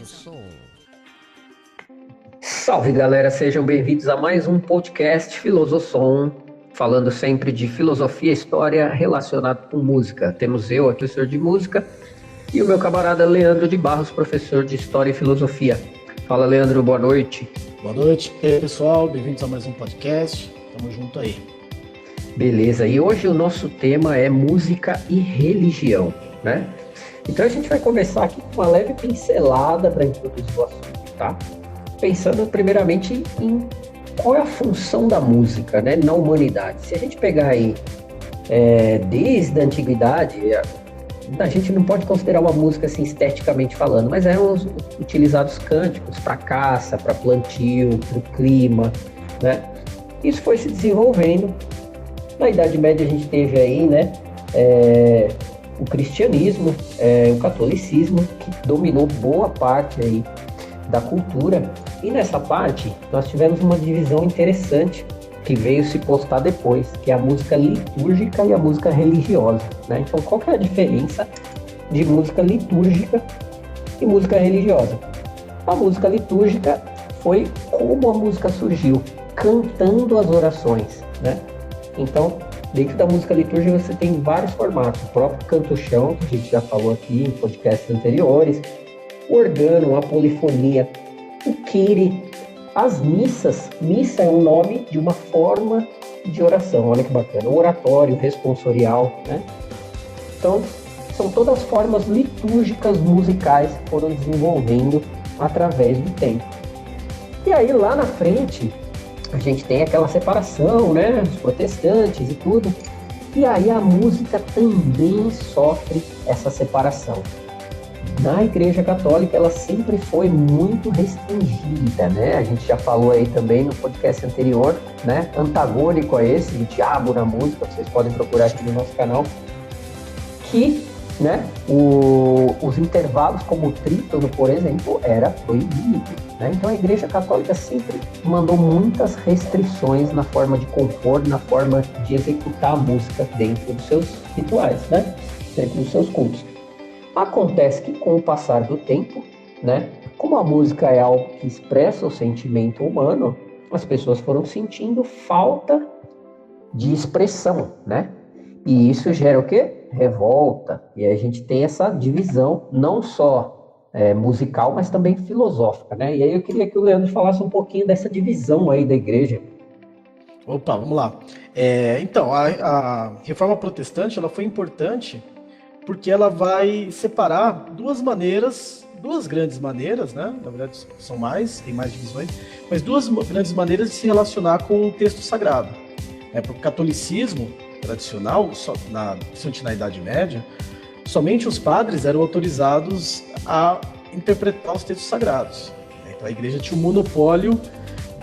Filososom. Salve galera, sejam bem-vindos a mais um podcast Filososom, falando sempre de filosofia e história relacionado com música. Temos eu aqui, professor de música, e o meu camarada Leandro de Barros, professor de história e filosofia. Fala Leandro, boa noite. Boa noite, e aí, pessoal, bem-vindos a mais um podcast, tamo junto aí. Beleza, e hoje o nosso tema é música e religião, né? Então a gente vai começar aqui com uma leve pincelada para introduzir o assunto, tá? Pensando primeiramente em qual é a função da música, né, na humanidade. Se a gente pegar aí desde a antiguidade, a gente não pode considerar uma música assim esteticamente falando, mas eram utilizados cânticos para caça, para plantio, para o clima, né? Isso foi se desenvolvendo. Na Idade Média a gente teve aí, né, o cristianismo, o catolicismo, que dominou boa parte aí da cultura. E nessa parte nós tivemos uma divisão interessante que veio se postar depois, que é a música litúrgica e a música religiosa, né? Então qual que é a diferença de música litúrgica e música religiosa? A música litúrgica foi como a música surgiu, cantando as orações, né? Então, dentro da música litúrgica você tem vários formatos, o próprio canto-chão, que a gente já falou aqui em podcasts anteriores, o organo, a polifonia, o kyrie, as missas. Missa é o nome de uma forma de oração, olha que bacana, o oratório, o responsorial, né? Então, são todas formas litúrgicas musicais que foram desenvolvendo através do tempo. E aí, lá na frente, a gente tem aquela separação, né, os protestantes e tudo, e aí a música também sofre essa separação. Na Igreja Católica ela sempre foi muito restringida, né, a gente já falou aí também no podcast anterior, né, antagônico a esse, o diabo na música, vocês podem procurar aqui no nosso canal, que, né, os intervalos como o trítono, por exemplo, era proibido, né? Então a Igreja Católica sempre mandou muitas restrições na forma de compor, na forma de executar a música dentro dos seus rituais, né? Dentro dos seus cultos. Acontece que com o passar do tempo, né, como a música é algo que expressa o sentimento humano, as pessoas foram sentindo falta de expressão, né? E isso gera o quê? Revolta. E aí a gente tem essa divisão, não só musical, mas também filosófica, né? E aí eu queria que o Leandro falasse um pouquinho dessa divisão aí da igreja. Opa, vamos lá. Então, a Reforma Protestante ela foi importante porque ela vai separar duas grandes maneiras, né? Na verdade são mais, tem mais divisões, mas duas grandes maneiras de se relacionar com o texto sagrado. Para o catolicismo tradicional, principalmente na Idade Média, somente os padres eram autorizados a interpretar os textos sagrados. Então a igreja tinha o monopólio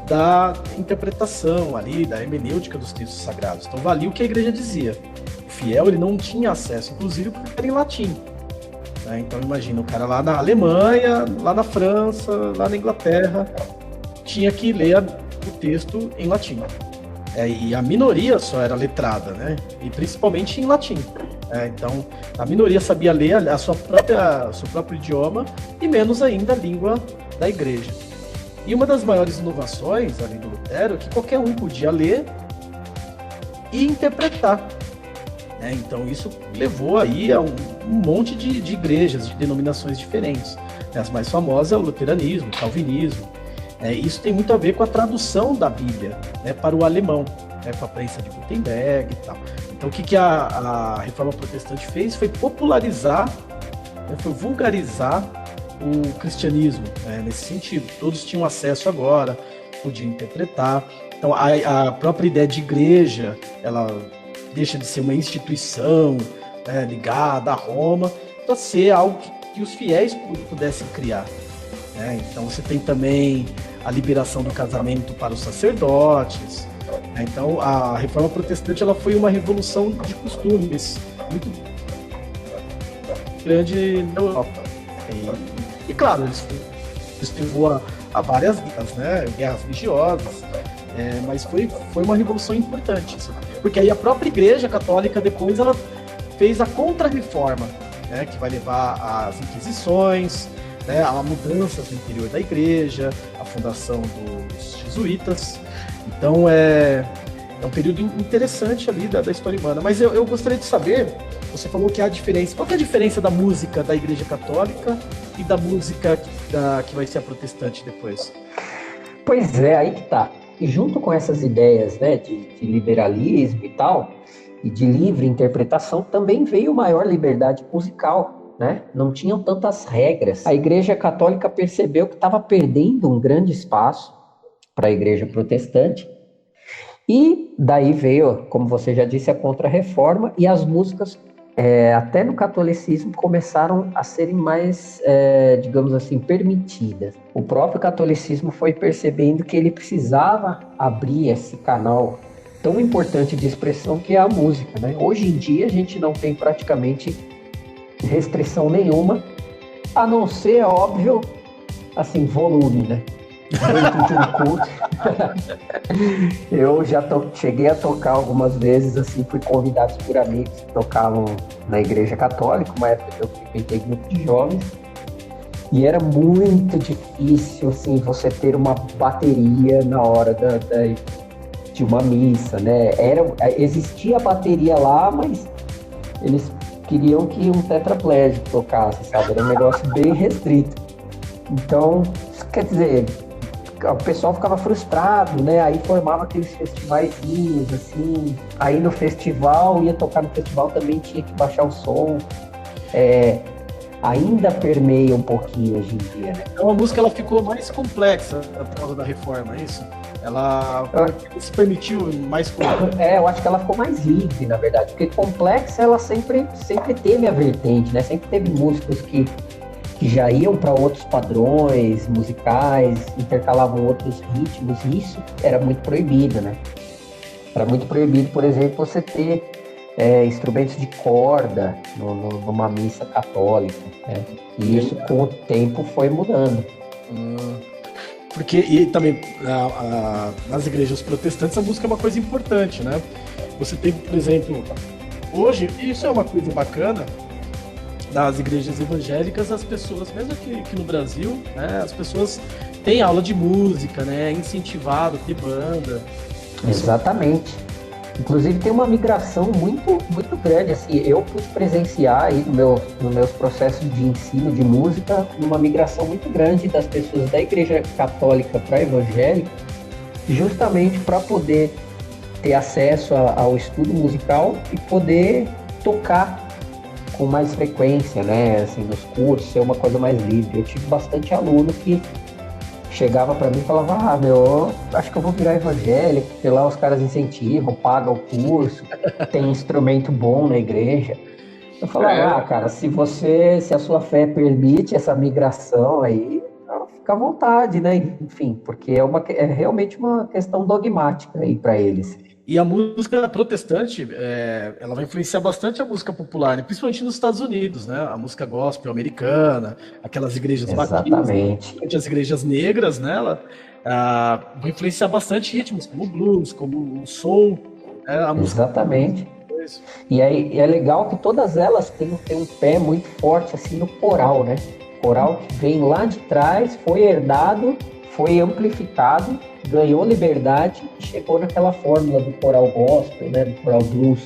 da interpretação ali, da hermenêutica dos textos sagrados. Então valia o que a igreja dizia. O fiel ele não tinha acesso, inclusive porque era em latim. Então imagina, o cara lá na Alemanha, lá na França, lá na Inglaterra, tinha que ler o texto em latim. E a minoria só era letrada, né? E principalmente em latim. Então, a minoria sabia ler o seu próprio idioma e menos ainda a língua da igreja. E uma das maiores inovações, além do Lutero, é que qualquer um podia ler e interpretar. Então, isso levou aí a um monte de igrejas, de denominações diferentes. As mais famosas é o luteranismo, o calvinismo. Isso tem muito a ver com a tradução da Bíblia, né, para o alemão, com a prensa de Gutenberg e tal. Então, o que a Reforma Protestante fez foi popularizar, foi vulgarizar o cristianismo, nesse sentido. Todos tinham acesso agora, podiam interpretar. Então, a própria ideia de igreja, ela deixa de ser uma instituição ligada a Roma para ser algo que os fiéis pudessem criar. Então você tem também a liberação do casamento para os sacerdotes. Então a Reforma Protestante ela foi uma revolução de costumes muito grande na Europa. E claro, isso levou a várias guerras, né? Guerras religiosas, mas foi uma revolução importante, porque aí a própria Igreja Católica depois ela fez a Contra-Reforma, que vai levar às Inquisições, né, há mudanças no interior da igreja, a fundação dos jesuítas. Então é um período interessante ali da história humana. Mas eu gostaria de saber, você falou que há diferença. Qual que é a diferença da música da Igreja Católica e da música que vai ser a protestante depois? Pois é, aí que tá. E junto com essas ideias, né, de liberalismo e tal, e de livre interpretação, também veio maior liberdade musical, né? Não tinham tantas regras. A Igreja Católica percebeu que estava perdendo um grande espaço para a Igreja Protestante, e daí veio, como você já disse, a Contra-Reforma, e as músicas, até no catolicismo, começaram a serem mais, digamos assim, permitidas. O próprio catolicismo foi percebendo que ele precisava abrir esse canal tão importante de expressão que é a música, né? Hoje em dia a gente não tem praticamente restrição nenhuma, a não ser, óbvio, assim, volume, né? Dentro de um culto. Eu já cheguei a tocar algumas vezes, assim, fui convidado por amigos que tocavam na Igreja Católica, uma época que eu frequentei grupo de jovens, e era muito difícil, assim, você ter uma bateria na hora de uma missa, né? Existia a bateria lá, mas eles queriam que um tetraplégico tocasse, sabe? Era um negócio bem restrito. Então, quer dizer, o pessoal ficava frustrado, né? Aí formava aqueles festivaizinhos, assim. Aí no festival, ia tocar no festival, também tinha que baixar o som. Ainda permeia um pouquinho hoje em dia, né? Então a música ela ficou mais complexa por causa da reforma, é isso? Ela se permitiu mais coisa. Eu acho que ela ficou mais livre, na verdade. Porque complexa, ela sempre teve a vertente, né? Sempre teve músicos que já iam para outros padrões musicais, intercalavam outros ritmos, e isso era muito proibido, né? Era muito proibido, por exemplo, você ter instrumentos de corda numa missa católica, né? E isso, com o tempo, foi mudando. Porque, e também, nas igrejas protestantes, a música é uma coisa importante, né? Você tem, por exemplo, hoje, isso é uma coisa bacana, das igrejas evangélicas, as pessoas, mesmo aqui no Brasil, né, as pessoas têm aula de música, né, incentivado, ter banda. Exatamente. Inclusive tem uma migração muito, muito grande, assim, eu pude presenciar aí nos meus processos de ensino de música, uma migração muito grande das pessoas da Igreja Católica para a evangélica, justamente para poder ter acesso ao estudo musical e poder tocar com mais frequência, né, assim, nos cursos, ser uma coisa mais livre. Eu tive bastante aluno que chegava para mim e falava, eu acho que eu vou virar evangélico, porque lá os caras incentivam, pagam o curso, tem instrumento bom na igreja. Eu falava, cara, se a sua fé permite essa migração aí, fica à vontade, né, enfim, porque é realmente uma questão dogmática aí para eles. E a música protestante, ela vai influenciar bastante a música popular, né? Principalmente nos Estados Unidos, né? A música gospel americana, aquelas igrejas batistas, as igrejas negras, né? Vai influenciar bastante ritmos, como o blues, como o soul. A música. Exatamente. E aí é legal que todas elas têm um pé muito forte assim no coral, né? Coral que vem lá de trás, foi herdado, foi amplificado, ganhou liberdade e chegou naquela fórmula do coral gospel, né, do coral blues,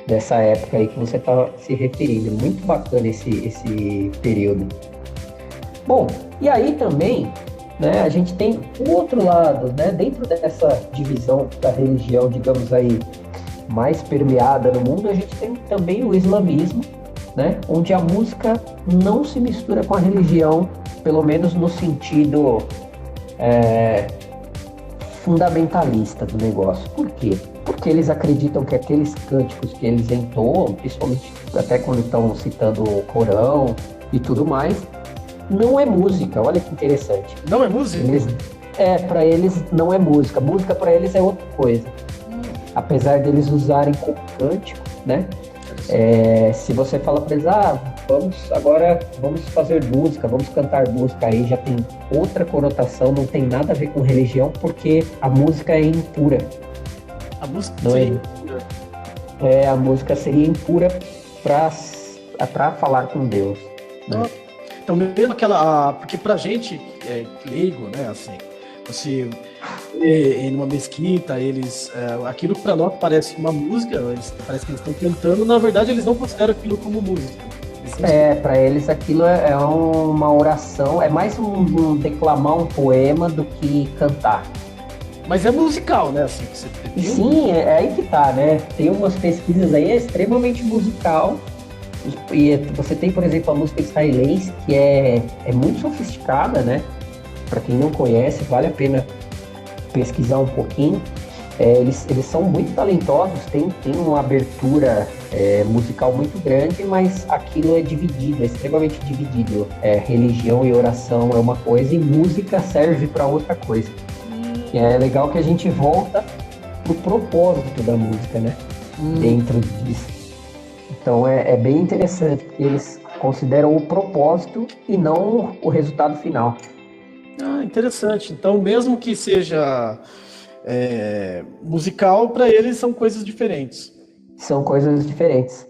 dessa época aí que você está se referindo. Muito bacana esse período. Bom, e aí também, né, a gente tem o outro lado, né, dentro dessa divisão da religião, digamos aí, mais permeada no mundo, a gente tem também o islamismo, né, onde a música não se mistura com a religião, pelo menos no sentido fundamentalista do negócio. Por quê? Porque eles acreditam que aqueles cânticos que eles entoam, principalmente até quando estão citando o Corão e tudo mais, não é música. Olha que interessante. Não é música? Para eles não é música. Música para eles é outra coisa. Apesar deles usarem como cântico, né? Se você fala para eles, vamos fazer música, vamos cantar música, aí já tem outra conotação, não tem nada a ver com religião, porque a música é impura. A música impura? A música seria impura para falar com Deus. Né? Então, mesmo aquela. Porque pra gente, leigo, né, assim, você ir numa mesquita, aquilo que pra nós parece uma música, parece que eles estão cantando, na verdade eles não consideram aquilo como música. Para eles aquilo é uma oração, é mais um declamar um poema do que cantar. Mas é musical, né? Assim, você E sim, é aí que tá, né? Tem umas pesquisas aí, é extremamente musical. E você tem, por exemplo, a música israelense, que é muito sofisticada, né? Para quem não conhece, vale a pena pesquisar um pouquinho. Eles são muito talentosos, tem uma abertura musical muito grande, mas aquilo é dividido, é extremamente dividido. Religião e oração é uma coisa e música serve para outra coisa. E é legal que a gente volta pro propósito da música, né? Dentro disso. Então é bem interessante, porque eles consideram o propósito e não o resultado final. Ah, interessante. Então, mesmo que seja musical, para eles são coisas diferentes. São coisas diferentes.